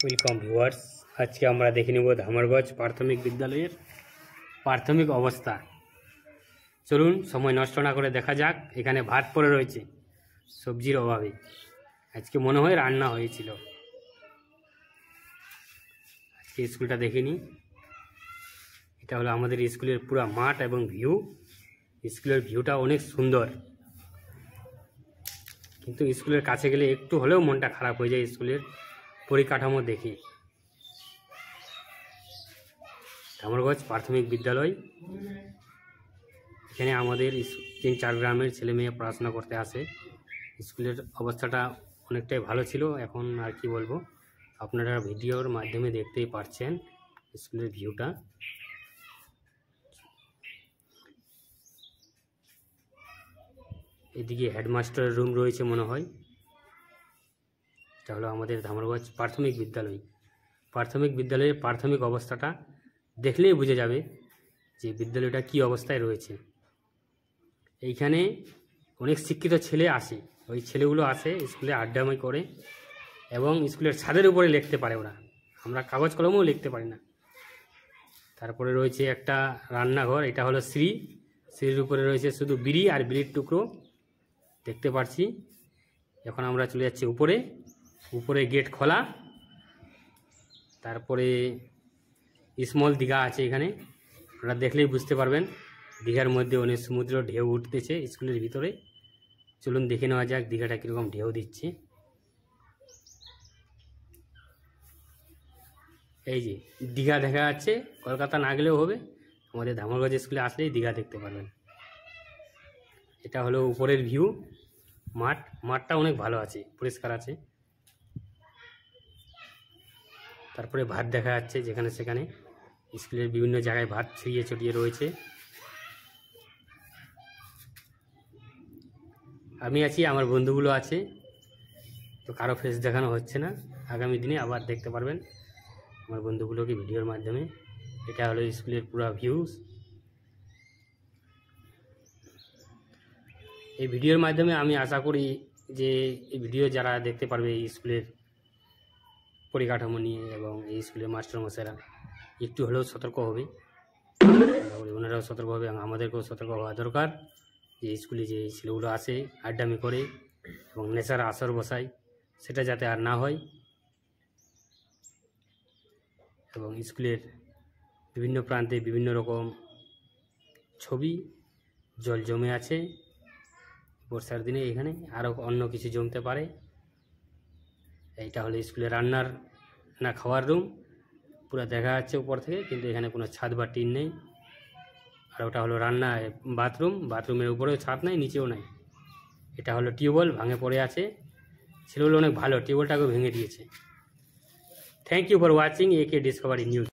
Welcome viewers. আজকে আমরা দেখে নেব ধামারগঞ্জ প্রাথমিক বিদ্যালয়ের প্রাথমিক অবস্থা। চলুন সময় নষ্ট না করে দেখা যাক। এখানে ভাত পড়ে রয়েছে সবজির অভাবে। আজকে মনে হয় রান্না হয়েছিল। আজকে স্কুলটা দেখে নিই। এটা হলো আমাদের স্কুলের পুরো মাঠ এবং ভিউ। স্কুলের ভিউটা অনেক সুন্দর, কিন্তু স্কুলের কাছে গেলে একটু হলেও মনটা খারাপ হয়ে যায় স্কুলের পরিকাঠামো দেখে। ধামরগঞ্জ প্রাথমিক বিদ্যালয়, এখানে আমাদের 3-4 গ্রামের ছেলে মেয়ে পড়াশোনা করতে আসে। স্কুলের অবস্থাটা অনেকটাই ভালো ছিল, এখন আর কি বলবো, আপনারা ভিডিওর মাধ্যমে দেখতেই পাচ্ছেন স্কুলের ভিউটা। এদিকে হেডমাস্টারের রুম রয়েছে মনে হয়। এটা হলো আমাদের ধামরগঞ্জ প্রাথমিক বিদ্যালয়। প্রাথমিক বিদ্যালয়ের প্রাথমিক অবস্থাটা দেখলেই বোঝা যাবে যে বিদ্যালয়টা কী অবস্থায় রয়েছে। এইখানে অনেক শিক্ষিত ছেলে আসে, ওই ছেলেগুলো আসে স্কুলে আড্ডামাই করে এবং স্কুলের ছাদের উপরে লিখতে পারে ওরা। আমরা কাগজ কলমেও লিখতে পারি না। তারপরে রয়েছে একটা রান্নাঘর, এটা হলো শ্রীর উপরে রয়েছে শুধু বিড়ি আর বিড়ির টুকরো দেখতে পাচ্ছি। এখন আমরা চলে যাচ্ছি উপরে গেট খোলা। তারপরে স্মল দীঘা আছে এখানে, আপনারা দেখলেই বুঝতে পারবেন। দীঘার মধ্যে অনেক সমুদ্র ঢেউ উঠতেছে স্কুলের ভিতরে। চলুন দেখে নেওয়া যাক দীঘাটা কীরকম ঢেউ দিচ্ছে। এই যে দীঘা দেখা যাচ্ছে, কলকাতা না গেলেও হবে, আমাদের ধামরগঞ্জ স্কুলে আসলেই দীঘা দেখতে পারবেন। এটা হলো উপরের ভিউ। মাঠটা অনেক ভালো আছে, পরিষ্কার আছে। তারপরে ভাত দেখা যাচ্ছে যেখানে সেখানে, স্কুলের বিভিন্ন জায়গায় ভাত ছড়িয়ে ছড়িয়ে রয়েছে। আমি আছি, আমার বন্ধুগুলো আছে, তো কারো ফেস দেখানো হচ্ছে না। আগামী দিনে আবার দেখতে পারবেন আমার বন্ধুগুলোকে ভিডিওর মাধ্যমে। এটা হলো স্কুলের পুরো ভিউজ। এই ভিডিওর মাধ্যমে আমি আশা করি যে এই ভিডিও যারা দেখতে পারবে এই স্কুলের পরিকাঠামো নিয়ে এবং এই স্কুলের মাস্টারমশাইরা একটু হলেও সতর্ক হবে। ওনারাও সতর্ক হবে এবং আমাদেরকেও সতর্ক হওয়া দরকার যে স্কুলে যে ছেলেগুলো আসে আড্ডামি করে এবং নেশার আসর বসায়, সেটা যাতে আর না হয়। এবং স্কুলের বিভিন্ন প্রান্তে বিভিন্ন রকম ছবি জল জমে আছে। বর্ষার দিনে এখানে আরও অন্য কিছু জমতে পারে। এইটা হলো স্কুলে রান্নার না খাওয়ার রুম, পুরো দেখা যাচ্ছে উপর থেকে, কিন্তু এখানে কোনো ছাদ বা টিন নেই। আর ওটা হলো রান্না বাথরুমের উপরেও ছাদ নাই, নিচেও নাই। এটা হলো টিউবওয়েল, ভাঙে পড়ে আছে। ছেলেগুলো অনেক ভালো, টিউবওয়েলটাকেও ভেঙে দিয়েছে। Thank you for watching AK discovery news.